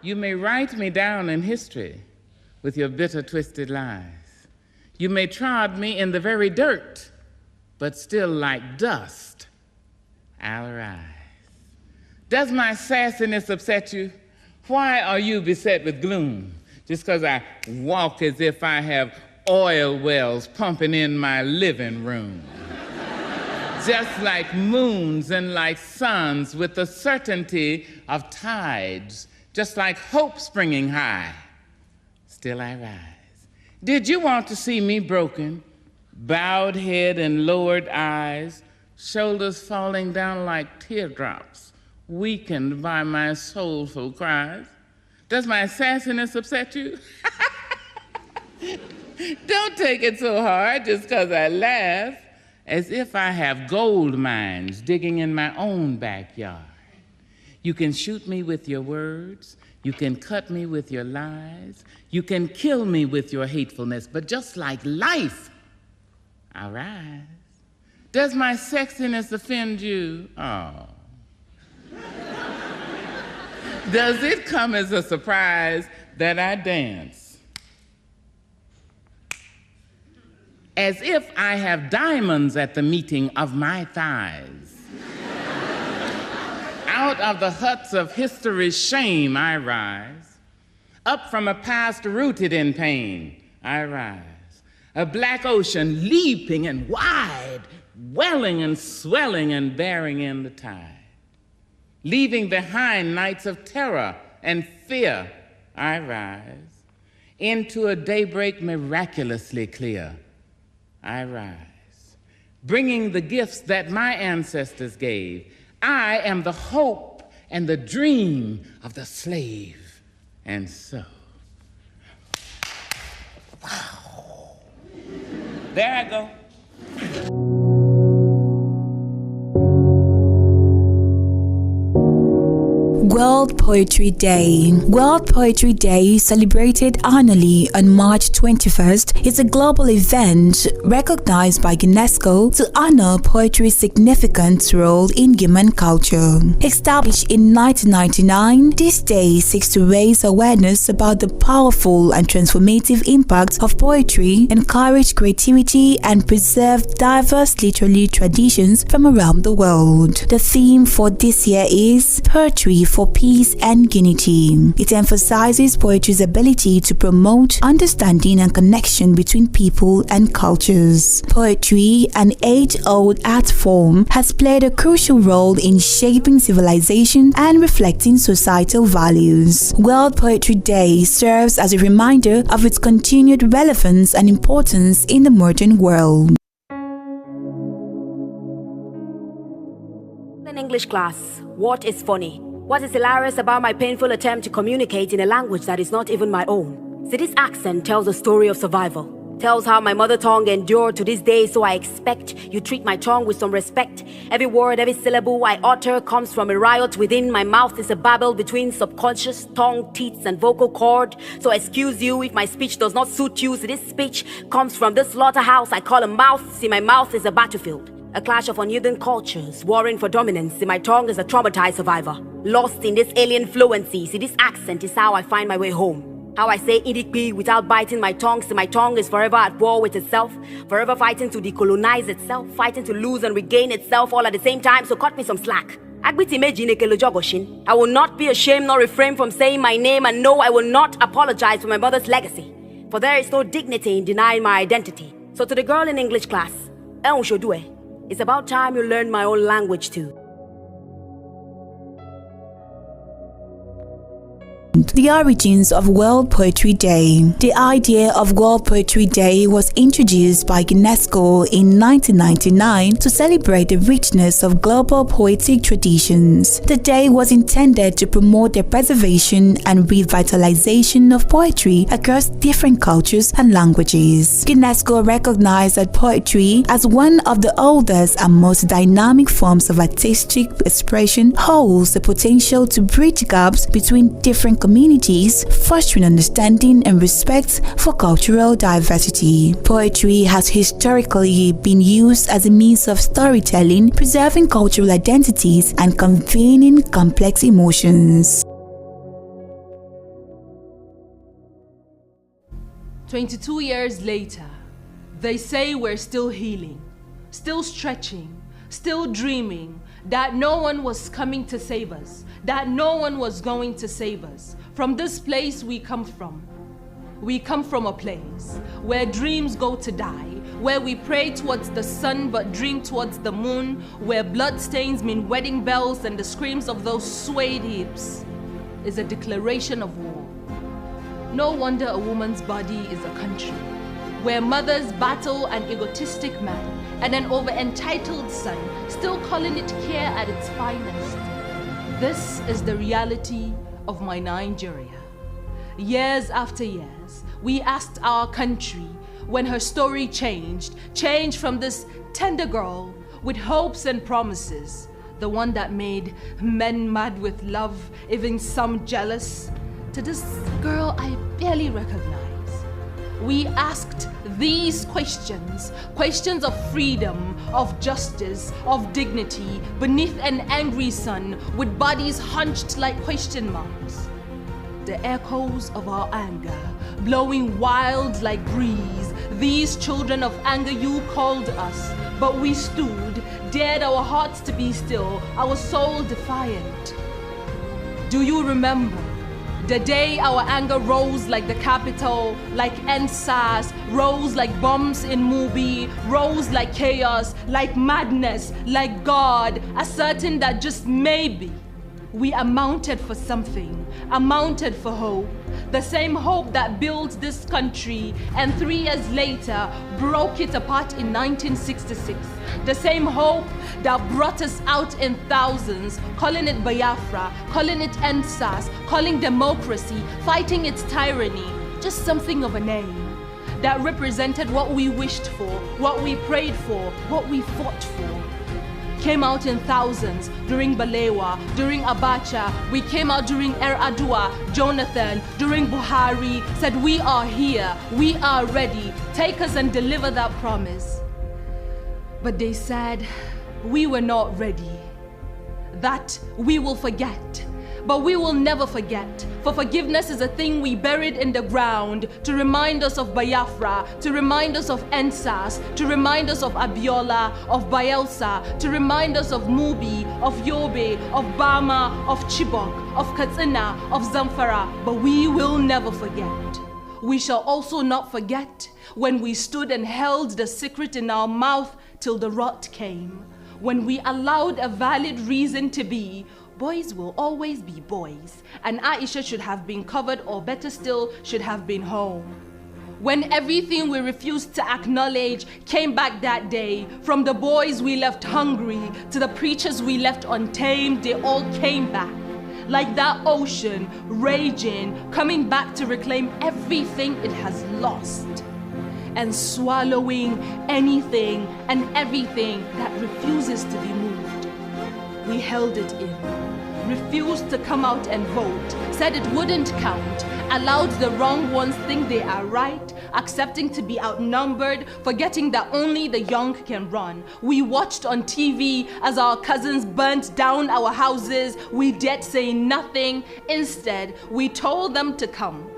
You may write me down in history with your bitter, twisted lies. You may trod me in the very dirt, but still like dust, I'll rise. Does my sassiness upset you? Why are you beset with gloom? Just because I walk as if I have oil wells pumping in my living room. Just like moons and like suns with the certainty of tides, just like hope springing high, still I rise. Did you want to see me broken, bowed head and lowered eyes, shoulders falling down like teardrops, weakened by my soulful cries? Does my sassiness upset you? Don't take it so hard just because I laugh, as if I have gold mines digging in my own backyard. You can shoot me with your words, you can cut me with your lies, you can kill me with your hatefulness, but just like life, I rise. Does my sexiness offend you? Oh. Does it come as a surprise that I dance as if I have diamonds at the meeting of my thighs? Out of the huts of history's shame I rise. Up from a past rooted in pain I rise. A black ocean leaping and wide, welling and swelling and bearing in the tide. Leaving behind nights of terror and fear I rise. Into a daybreak miraculously clear I rise. Bringing the gifts that my ancestors gave. I am the hope and the dream of the slave. And so, wow. There I go. World Poetry Day. World Poetry Day, celebrated annually on March 21st, is a global event recognized by UNESCO to honor poetry's significant role in human culture. Established in 1999, this day seeks to raise awareness about the powerful and transformative impact of poetry, encourage creativity, and preserve diverse literary traditions from around the world. The theme for this year is Poetry for Peace and Unity. It emphasizes poetry's ability to promote understanding and connection between people and cultures. Poetry, an age-old art form, has played a crucial role in shaping civilization and reflecting societal values. World Poetry Day serves as a reminder of its continued relevance and importance in the modern world. In English class, what is funny? What is hilarious about my painful attempt to communicate in a language that is not even my own? See, this accent tells a story of survival. Tells how my mother tongue endured to this day, so I expect you treat my tongue with some respect. Every word, every syllable I utter comes from a riot within. My mouth is a babble between subconscious tongue, teeth, and vocal cord. So excuse you if my speech does not suit you. See, this speech comes from the slaughterhouse I call a mouth. See, my mouth is a battlefield. A clash of unyielding cultures, warring for dominance. See, my tongue is a traumatized survivor, lost in this alien fluency. See, this accent is how I find my way home. How I say idikpi without biting my tongue. See, my tongue is forever at war with itself, forever fighting to decolonize itself, fighting to lose and regain itself all at the same time, so cut me some slack. I will not be ashamed nor refrain from saying my name, and no, I will not apologize for my mother's legacy, for there is no dignity in denying my identity. So to the girl in English class, it's about time you learn my own language too. The origins of World Poetry Day. The idea of World Poetry Day was introduced by UNESCO in 1999 to celebrate the richness of global poetic traditions. The day was intended to promote the preservation and revitalization of poetry across different cultures and languages. UNESCO recognized that poetry, as one of the oldest and most dynamic forms of artistic expression, holds the potential to bridge gaps between different communities, fostering understanding and respect for cultural diversity. Poetry has historically been used as a means of storytelling, preserving cultural identities, and conveying complex emotions. 22 years later, they say we're still healing, still stretching, still dreaming that no one was coming to save us, that no one was going to save us. From this place we come from. We come from a place where dreams go to die, where we pray towards the sun but dream towards the moon, where bloodstains mean wedding bells and the screams of those swayed hips is a declaration of war. No wonder a woman's body is a country, where mothers battle an egotistic man and an over-entitled son, still calling it care at its finest. This is the reality of my Nigeria. Years after years, we asked our country when her story changed from this tender girl with hopes and promises, the one that made men mad with love, even some jealous, to this girl I barely recognize. We asked these questions, questions of freedom, of justice, of dignity, beneath an angry sun with bodies hunched like question marks. The echoes of our anger, blowing wild like breeze. These children of anger you called us, but we stood, dared our hearts to be still, our soul defiant. Do you remember the day our anger rose like the Capitol, like NSAS, rose like bombs in Mubi, rose like chaos, like madness, like God, asserting that just maybe we amounted for something, amounted for hope, the same hope that built this country and 3 years later broke it apart in 1966. The same hope that brought us out in thousands, calling it Biafra, calling it NSAS, calling democracy, fighting its tyranny, just something of a name that represented what we wished for, what we prayed for, what we fought for. Came out in thousands during Balewa, during Abacha. We came out during Adua, Jonathan, during Buhari, said we are here, we are ready, take us and deliver that promise. But they said we were not ready, that we will forget. But we will never forget, for forgiveness is a thing we buried in the ground to remind us of Biafra, to remind us of NSAS, to remind us of Abiola, of Bayelsa, to remind us of Mubi, of Yobe, of Bama, of Chibok, of Katsina, of Zamfara. But we will never forget. We shall also not forget when we stood and held the secret in our mouth till the rot came, when we allowed a valid reason to be. Boys will always be boys, and Aisha should have been covered, or better still, should have been home. When everything we refused to acknowledge came back that day, from the boys we left hungry to the preachers we left untamed, they all came back. Like that ocean, raging, coming back to reclaim everything it has lost, and swallowing anything and everything that refuses to be moved. We held it in, refused to come out and vote, said it wouldn't count, allowed the wrong ones think they are right, accepting to be outnumbered, forgetting that only the young can run. We watched on TV as our cousins burnt down our houses. We dared say nothing. Instead, we told them to come.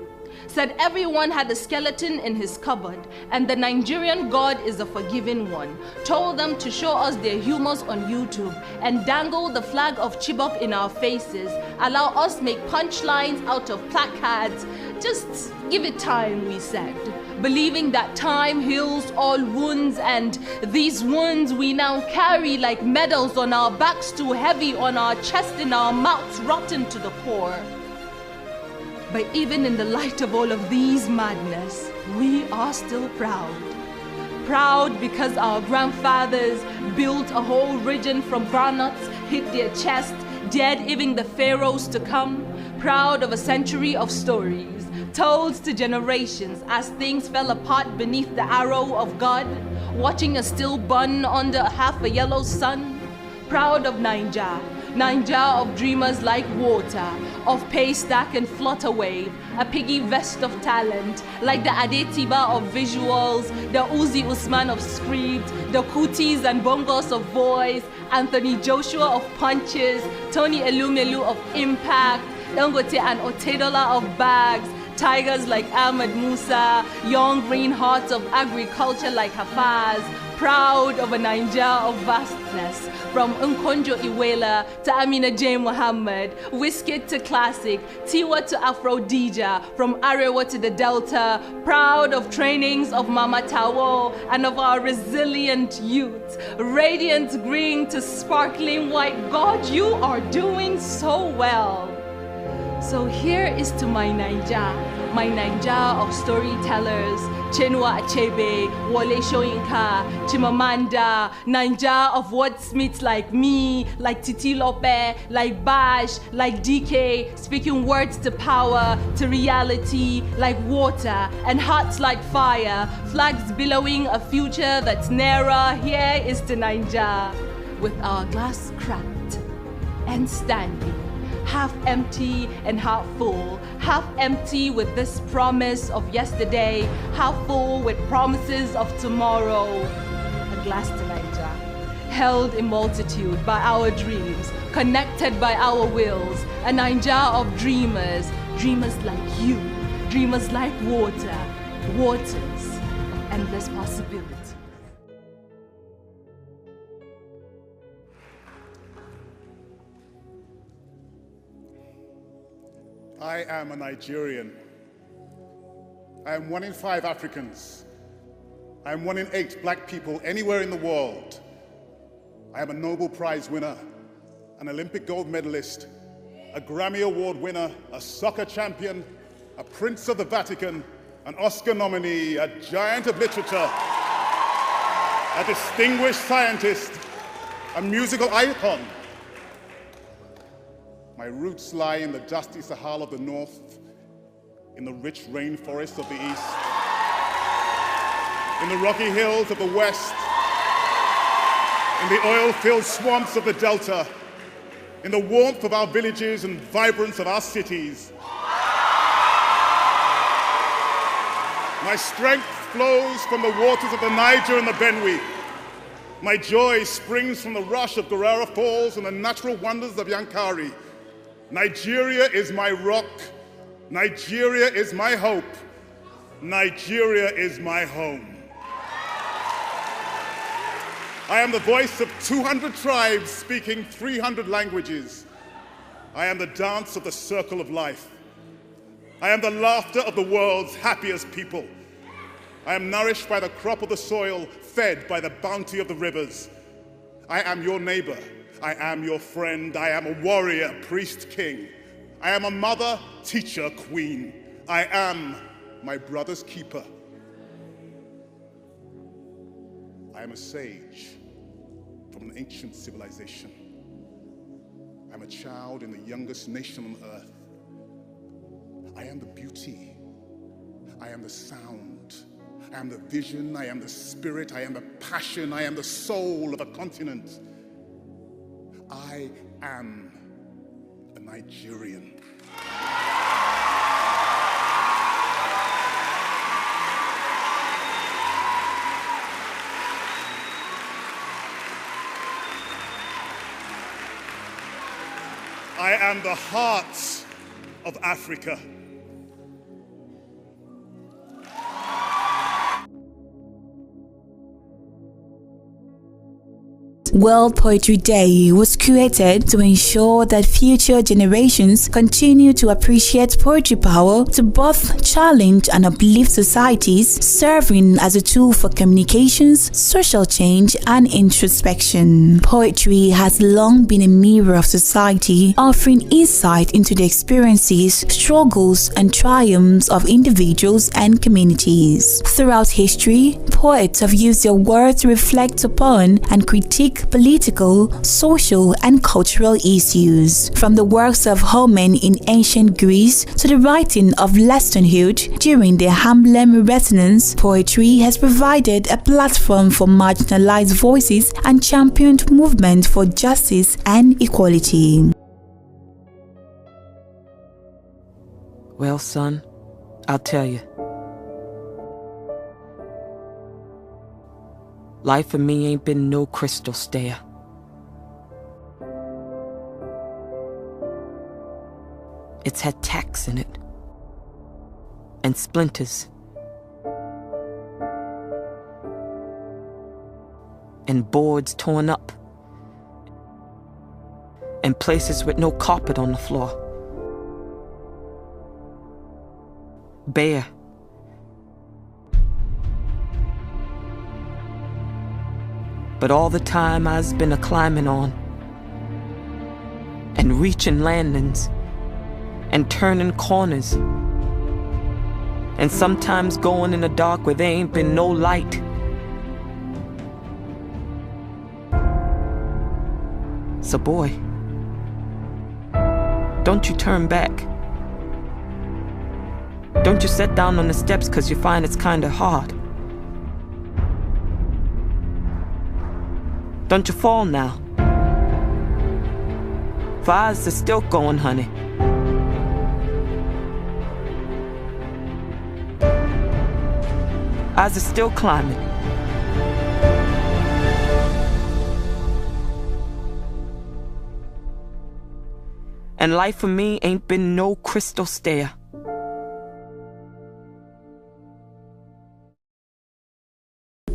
Said everyone had a skeleton in his cupboard, and the Nigerian God is a forgiving one. Told them to show us their humors on YouTube and dangle the flag of Chibok in our faces. Allow us make punchlines out of placards. Just give it time, we said, believing that time heals all wounds, and these wounds we now carry like medals on our backs, too heavy on our chest, in our mouths, rotten to the core. But even in the light of all of these madness, we are still proud. Proud because our grandfathers built a whole region from groundnuts, hit their chest, dared even the pharaohs to come. Proud of a century of stories told to generations as things fell apart beneath the arrow of God, watching us still burn under half a yellow sun. Proud of Naija, Naija of dreamers like water, of Paystack and Flutterwave, a piggy vest of talent, like the Adetiba of visuals, the Uzi Usman of script, the Kutis and Bongos of voice, Anthony Joshua of punches, Tony Elumelu of impact, Dangote and Otedola of bags, tigers like Ahmed Musa, young green hearts of agriculture like Hafaz, proud of a Naija of vastness, from Nkonjo Iweala to Amina J. Muhammad, Wizkid to Classic, Tiwa to Afro Dija, from Arewa to the Delta, proud of trainings of Mama Tawo and of our resilient youth, radiant green to sparkling white. God, you are doing so well. So here is to my Naija of storytellers, Chinua Achebe, Wole Soyinka, Chimamanda, Naija of wordsmiths like me, like Titi Lope, like Bash, like DK, speaking words to power, to reality, like water, and hearts like fire, flags billowing a future that's nearer. Here is to Naija, with our glass cracked and standing, half empty and half full, half empty with this promise of yesterday, half full with promises of tomorrow. A glass to Naija, held in multitude by our dreams, connected by our wills, a Naija of dreamers, dreamers like you, dreamers like water, waters of endless possibility. I am a Nigerian. I am 1 in 5 Africans. I am 1 in 8 black people anywhere in the world. I am a Nobel Prize winner, an Olympic gold medalist, a Grammy Award winner, a soccer champion, a Prince of the Vatican, an Oscar nominee, a giant of literature, a distinguished scientist, a musical icon. My roots lie in the dusty Sahara of the north, in the rich rainforests of the east, in the rocky hills of the west, in the oil-filled swamps of the delta, in the warmth of our villages and vibrance of our cities. My strength flows from the waters of the Niger and the Benue. My joy springs from the rush of Guerrera Falls and the natural wonders of Yankari. Nigeria is my rock. Nigeria is my hope. Nigeria is my home. I am the voice of 200 tribes speaking 300 languages. I am the dance of the circle of life. I am the laughter of the world's happiest people. I am nourished by the crop of the soil, fed by the bounty of the rivers. I am your neighbor. I am your friend. I am a warrior, priest, king. I am a mother, teacher, queen. I am my brother's keeper. I am a sage from an ancient civilization. I am a child in the youngest nation on earth. I am the beauty. I am the sound. I am the vision. I am the spirit. I am the passion. I am the soul of a continent. I am a Nigerian. I am the heart of Africa. World Poetry Day was created to ensure that future generations continue to appreciate poetry power to both challenge and uplift societies, serving as a tool for communications, social change, and introspection. Poetry has long been a mirror of society, offering insight into the experiences, struggles, and triumphs of individuals and communities. Throughout history, poets have used their words to reflect upon and critique political, social, and cultural issues. From the works of Homer in ancient Greece to the writing of Leston Hughes during the Harlem Renaissance, poetry has provided a platform for marginalized voices and championed movements for justice and equality. Well, son, I'll tell you. Life for me ain't been no crystal stair. It's had tacks in it. and splinters. And boards torn up. And places with no carpet on the floor. Bare. But all the time I's been a-climbing on. And reaching landings. And turning corners. And sometimes going in the dark where there ain't been no light. So boy, don't you turn back. Don't you sit down on the steps 'cause you find it's kinda hard. Don't you fall now. For eyes are still going, honey. Eyes are still climbing. And life for me ain't been no crystal stair.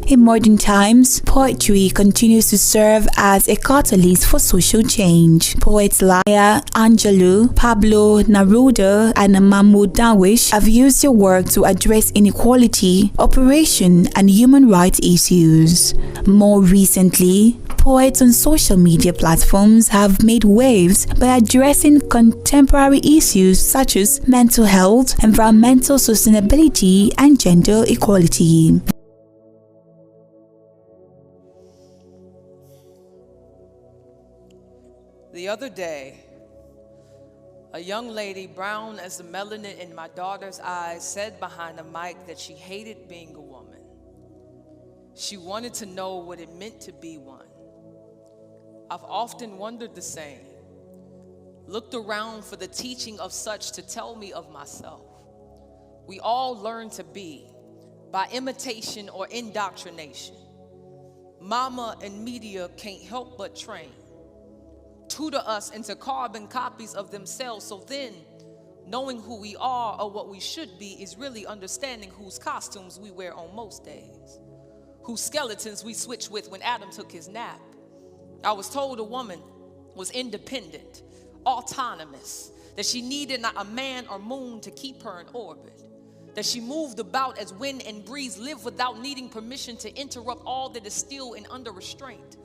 In modern times, poetry continues to serve as a catalyst for social change. Poets Maya Angelou, Pablo Neruda, and Mahmoud Darwish have used their work to address inequality, oppression, and human rights issues. More recently, poets on social media platforms have made waves by addressing contemporary issues such as mental health, environmental sustainability, and gender equality. The other day, a young lady, brown as the melanin in my daughter's eyes, said behind the mic that she hated being a woman. She wanted to know what it meant to be one. I've often wondered the same, looked around for the teaching of such to tell me of myself. We all learn to be by imitation or indoctrination. Mama and media can't help but train, tutor us into carbon copies of themselves, so then knowing who we are or what we should be is really understanding whose costumes we wear on most days, whose skeletons we switch with when Adam took his nap. I was told a woman was independent, autonomous, that she needed not a man or moon to keep her in orbit, that she moved about as wind and breeze, lived without needing permission to interrupt all that is still and under restraint.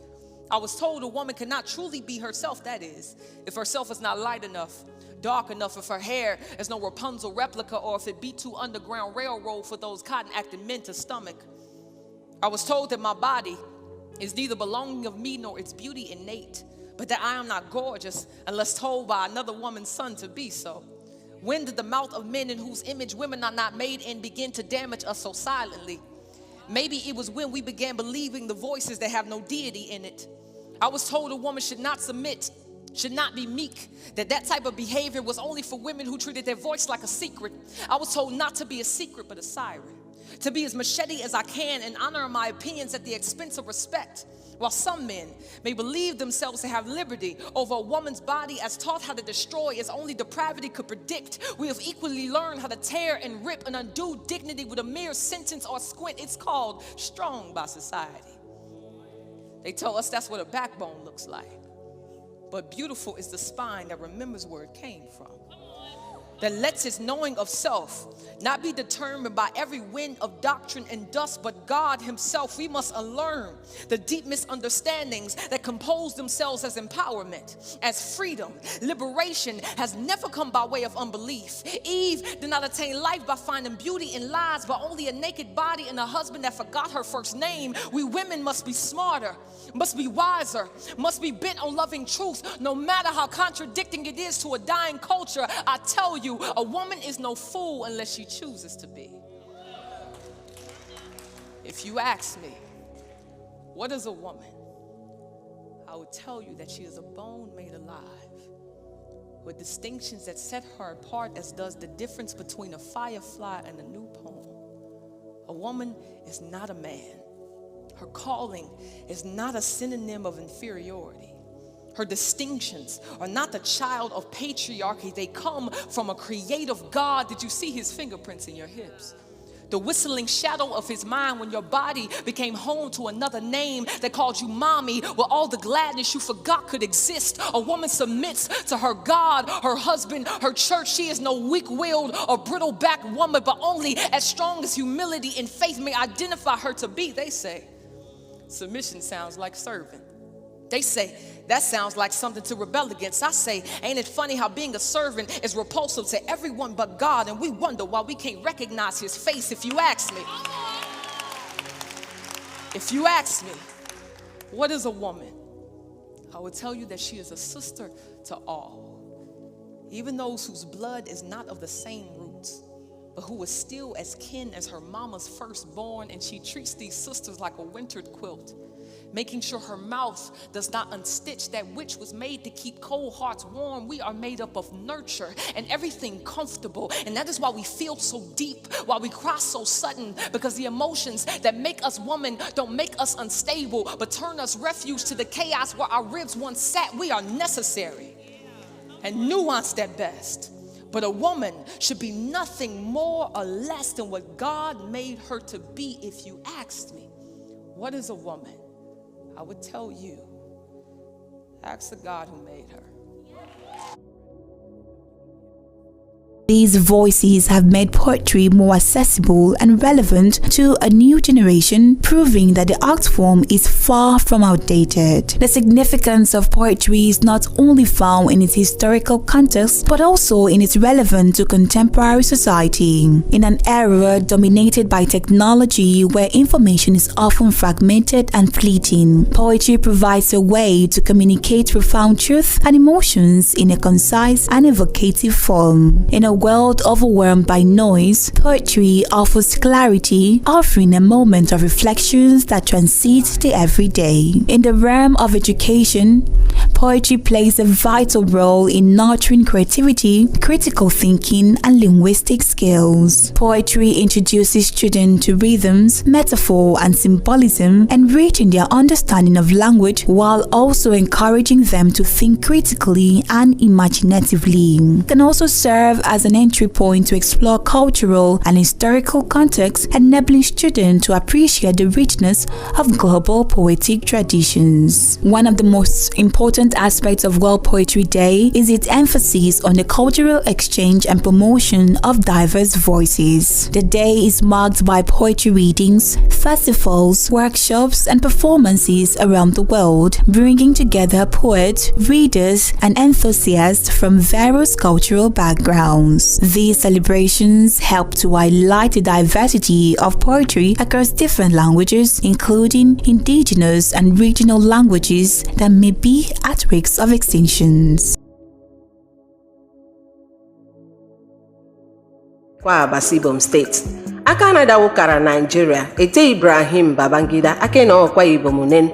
I was told a woman cannot truly be herself, that is, if herself is not light enough, dark enough, if her hair is no Rapunzel replica, or if it be too Underground Railroad for those cotton-acting men to stomach. I was told that my body is neither belonging of me nor its beauty innate, but that I am not gorgeous unless told by another woman's son to be so. When did the mouth of men in whose image women are not made in begin to damage us so silently? Maybe it was when we began believing the voices that have no deity in it. I was told a woman should not submit, should not be meek, that type of behavior was only for women who treated their voice like a secret. I was told not to be a secret but a siren, to be as machete as I can and honor my opinions at the expense of respect. While some men may believe themselves to have liberty over a woman's body as taught how to destroy as only depravity could predict, we have equally learned how to tear and rip and undo dignity with a mere sentence or squint. It's called strong by society. They tell us that's what a backbone looks like. But beautiful is the spine that remembers where it came from, that lets its knowing of self not be determined by every wind of doctrine and dust, but God himself. We must unlearn the deep misunderstandings that compose themselves as empowerment, as freedom. Liberation has never come by way of unbelief. Eve did not attain life by finding beauty in lies, but only a naked body and a husband that forgot her first name. We women must be smarter, must be wiser, must be bent on loving truth, no matter how contradicting it is to a dying culture. I tell you, a woman is no fool unless she chooses to be. If you ask me, what is a woman? I would tell you that she is a bone made alive, with distinctions that set her apart as does the difference between a firefly and a new poem. A woman is not a man. Her calling is not a synonym of inferiority. Her distinctions are not the child of patriarchy. They come from a creative God. Did you see his fingerprints in your hips? The whistling shadow of his mind when your body became home to another name that called you mommy, with all the gladness you forgot could exist. A woman submits to her God, her husband, her church. She is no weak-willed or brittle-backed woman, but only as strong as humility and faith may identify her to be. They say, submission sounds like servant. They say, that sounds like something to rebel against. I say, ain't it funny how being a servant is repulsive to everyone but God, and we wonder why we can't recognize his face. If you ask me, what is a woman? I would tell you that she is a sister to all, even those whose blood is not of the same roots, but who is still as kin as her mama's firstborn, and she treats these sisters like a wintered quilt, making sure her mouth does not unstitch that which was made to keep cold hearts warm. We are made up of nurture and everything comfortable, and that is why we feel so deep, why we cry so sudden, because the emotions that make us woman don't make us unstable, but turn us refuge to the chaos where our ribs once sat. We are necessary and nuanced at best, but a woman should be nothing more or less than what God made her to be. If you asked me, what is a woman? I would tell you, ask the God who made her. These voices have made poetry more accessible and relevant to a new generation, proving that the art form is far from outdated. The significance of poetry is not only found in its historical context, but also in its relevance to contemporary society. In an era dominated by technology where information is often fragmented and fleeting, poetry provides a way to communicate profound truth and emotions in a concise and evocative form. In a world overwhelmed by noise, poetry offers clarity, offering a moment of reflections that transcends the everyday. In the realm of education, poetry plays a vital role in nurturing creativity, critical thinking, and linguistic skills. Poetry introduces students to rhythms, metaphor, and symbolism, enriching their understanding of language while also encouraging them to think critically and imaginatively. It can also serve as an entry point to explore cultural and historical context, enabling students to appreciate the richness of global poetic traditions. One of the most important aspects of World Poetry Day is its emphasis on the cultural exchange and promotion of diverse voices. The day is marked by poetry readings, festivals, workshops, and performances around the world, bringing together poets, readers, and enthusiasts from various cultural backgrounds. These celebrations help to highlight the diversity of poetry across different languages, including indigenous and regional languages that may be at risk of extinctions. Kwa Basibom State. Akanada wukara Nigeria, ete Ibrahim Babangida, akena Akwa Ibom unen,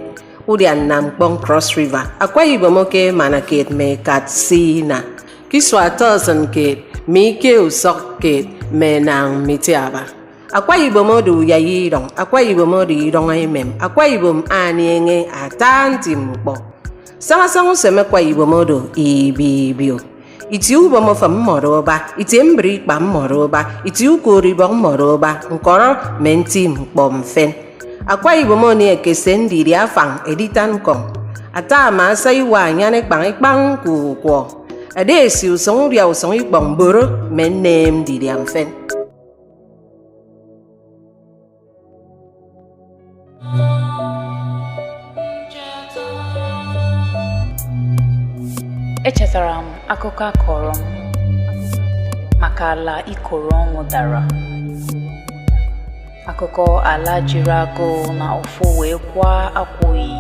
udian Nampong Cross River, Akwa Ibom oke manaket me katsina, kiswa tosan ke, mike usok ke, menang mitiaba. Akwa Ibom odu yayirong, Akwa Ibom odu yirong aimem, Akwa Ibom anienge atanti mpo. Sama seme Akwa Ibom odu ibibio. Iti ubomo fa mmoroba, iti mbri pa mmoroba, iti ukori ba mmoroba, nkoro menti mpomfen. Akwa Ibom ni ekese ndiri afang editan kong. Ata ma sa iwa nyane kpang kukwo. Ade si usong ria usong ikpong boro menem diri amfen. Echetara m akụkọ akọrọ m maka ala ikoro ọnwụ dara. Akụkọ ala jiri agụụ na ụfụ wee kwa akwụghị.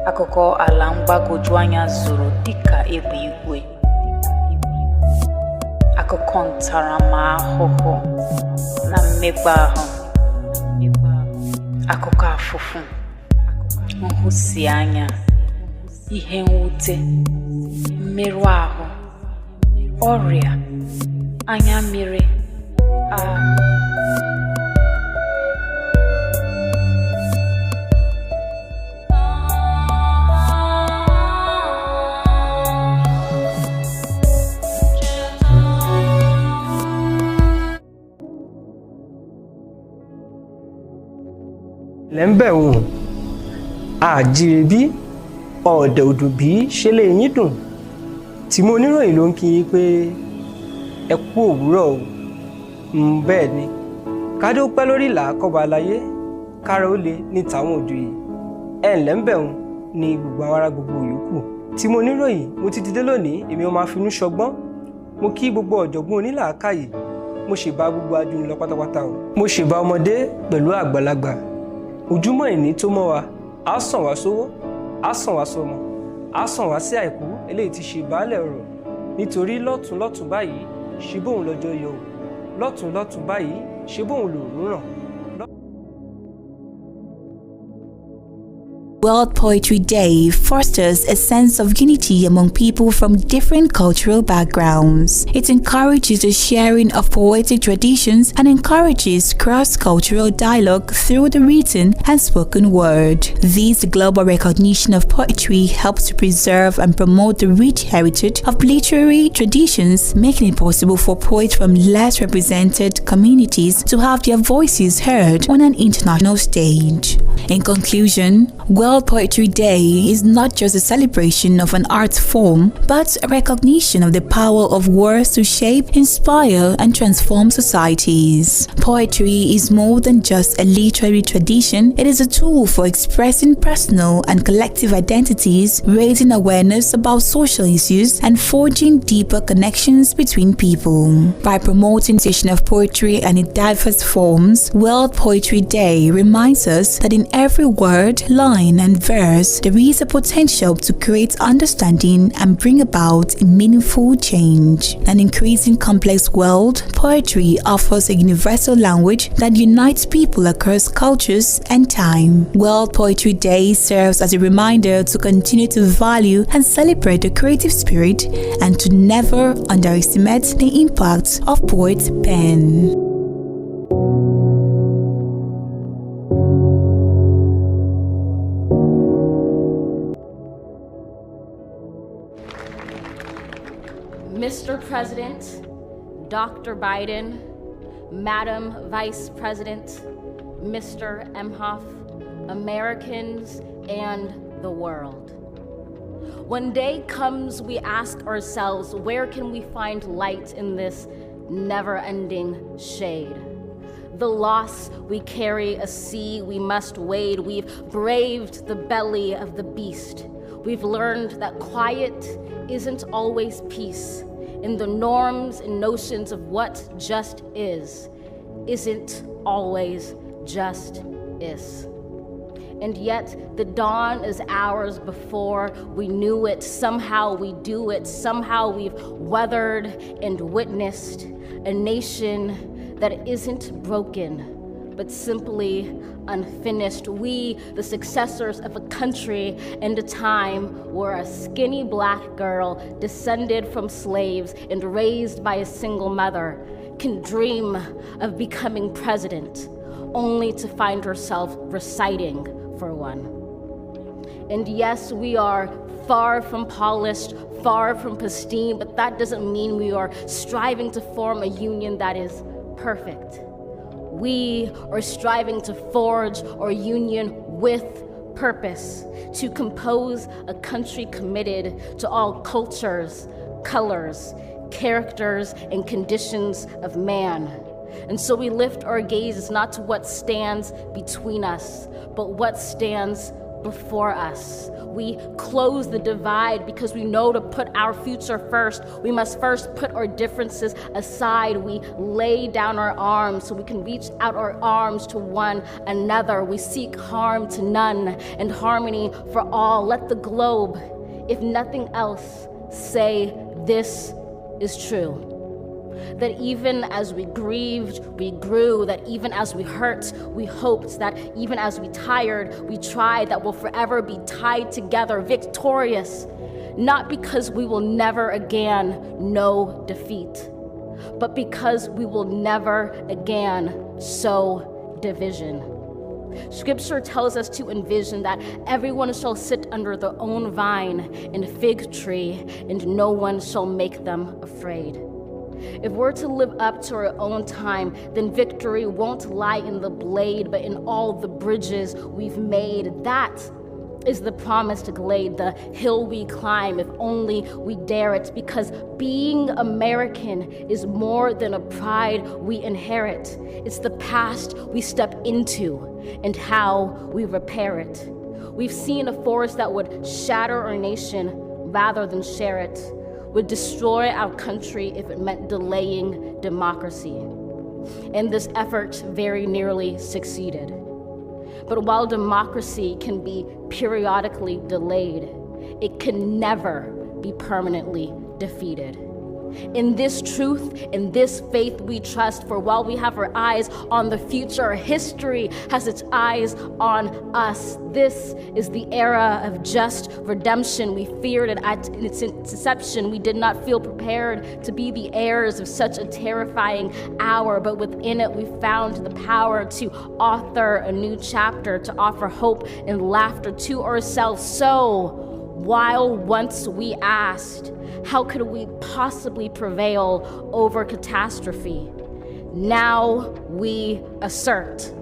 Akụkọ ala mgbagwoju anya zuru dịka egbe igwe. Akụkọ ntaramahụhụ na mmekpa ahụ. Akụkọ afụfụ, nhụsianya, ihe mwute, mmerụ ahụ, ọrịa, anya mmiri, lẹ́ńbẹ̀ òun àjíire bí ọ̀dẹ̀ òdùn bí ṣe lè yín dùn tí mo níròyìn ló ń kí yín pé ẹ kú òwúrọ̀ o bẹ́ẹ̀ ni kádé ó pẹ́ lórí ìlà kọ́ba aláyé kára ó le ní tàwọn òjò yìí ẹ ǹlẹ́ ń bẹ̀ òun ní gbogbo àwọn ará gbogbo yòókù tí mo níròyìn mo ti dìde lónìí èmi ọmọ afinú ṣọgbọ́n mo kí gbogbo ọ̀jọ̀gbọ́n onílàákàyè mo ṣe bá gbogbo ajúnilọ pátápátá o mo ṣe bá ọmọdé pẹ̀lú àgbàlagbà ojúmọ́ ìní tó mọ́ wa á sàn wá sówó á sàn wá sọmọ á sàn wá sí àìkú eléyìí ti ṣe baálẹ̀ ọ̀rọ̀ nítorí lọ́tún báyìí ṣe bóun lọ́jọ́ yọ o lọ́tún báyìí ṣe bóun lòórùn ràn. World Poetry Day fosters a sense of unity among people from different cultural backgrounds. It encourages the sharing of poetic traditions and encourages cross-cultural dialogue through the written and spoken word. This global recognition of poetry helps to preserve and promote the rich heritage of literary traditions, making it possible for poets from less represented communities to have their voices heard on an international stage. In conclusion, World Poetry Day is not just a celebration of an art form, but a recognition of the power of words to shape, inspire, and transform societies. Poetry is more than just a literary tradition, it is a tool for expressing personal and collective identities, raising awareness about social issues, and forging deeper connections between people. By promoting the creation of poetry and its diverse forms, World Poetry Day reminds us that in every word, line, and verse, there is a potential to create understanding and bring about a meaningful change. An increasing complex world, poetry offers a universal language that unites people across cultures and time. World Poetry Day serves as a reminder to continue to value and celebrate the creative spirit and to never underestimate the impact of poet's pen. Mr. President, Dr. Biden, Madam Vice President, Mr. Emhoff, Americans, and the world. When day comes, we ask ourselves, where can we find light in this never-ending shade? The loss we carry, a sea we must wade. We've braved the belly of the beast. We've learned that quiet isn't always peace. In the norms and notions of what just isn't always just is. And yet the dawn is hours before we knew it. Somehow we do it. Somehow we've weathered and witnessed a nation that isn't broken, but simply unfinished. We, the successors of a country and a time where a skinny black girl descended from slaves and raised by a single mother can dream of becoming president, only to find herself reciting for one. And yes, we are far from polished, far from pristine, but that doesn't mean we are striving to form a union that is perfect. We are striving to forge our union with purpose, to compose a country committed to all cultures, colors, characters, and conditions of man. And so we lift our gazes not to what stands between us, but what stands before us. We close the divide because we know to put our future first. We must first put our differences aside. We lay down our arms so we can reach out our arms to one another. We seek harm to none and harmony for all. Let the globe, if nothing else, say this is true. That even as we grieved, we grew. That even as we hurt, we hoped. That even as we tired, we tried. That we'll forever be tied together, victorious. Not because we will never again know defeat, but because we will never again sow division. Scripture tells us to envision that everyone shall sit under their own vine and fig tree, and no one shall make them afraid. If we're to live up to our own time, then victory won't lie in the blade, but in all the bridges we've made. That is the promised glade, the hill we climb if only we dare it, because being American is more than a pride we inherit. It's the past we step into and how we repair it. We've seen a force that would shatter our nation rather than share it, would destroy our country if it meant delaying democracy. And this effort very nearly succeeded. But while democracy can be periodically delayed, it can never be permanently defeated. In this truth, in this faith we trust, for while we have our eyes on the future, history has its eyes on us. This is the era of just redemption. We feared it at its inception. We did not feel prepared to be the heirs of such a terrifying hour, but within it we found the power to author a new chapter, to offer hope and laughter to ourselves. So, while once we asked, how could we possibly prevail over catastrophe? Now we assert,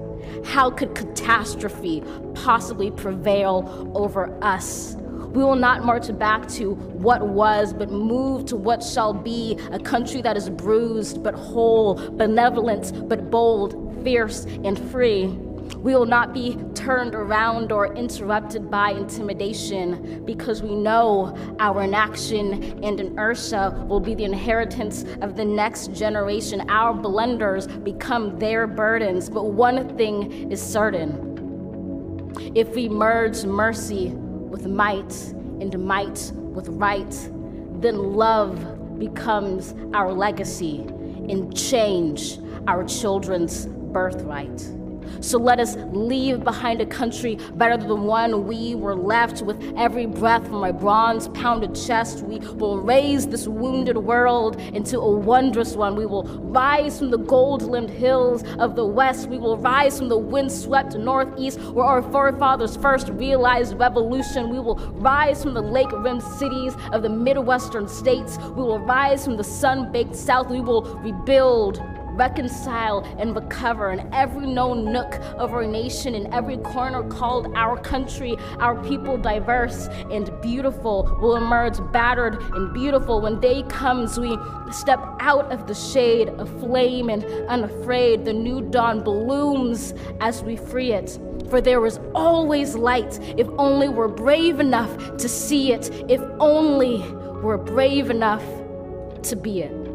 how could catastrophe possibly prevail over us? We will not march back to what was, but move to what shall be, a country that is bruised but whole, benevolent but bold, fierce and free. We will not be turned around or interrupted by intimidation, because we know our inaction and inertia will be the inheritance of the next generation. Our blunders become their burdens. But one thing is certain: if we merge mercy with might and might with right, then love becomes our legacy and change our children's birthright. So let us leave behind a country better than the one we were left. With every breath from my bronze-pounded chest, we will raise this wounded world into a wondrous one. We will rise from the gold-limbed hills of the west. We will rise from the wind-swept northeast, where our forefathers first realized revolution. We will rise from the lake-rimmed cities of the Midwestern states. We will rise from the sun-baked south. We will rebuild, reconcile, and recover in every known nook of our nation, in every corner called our country. Our people, diverse and beautiful, will emerge battered and beautiful. When day comes, we step out of the shade of flame and unafraid. The new dawn blooms as we free it. For there is always light if only we're brave enough to see it, if only we're brave enough to be it.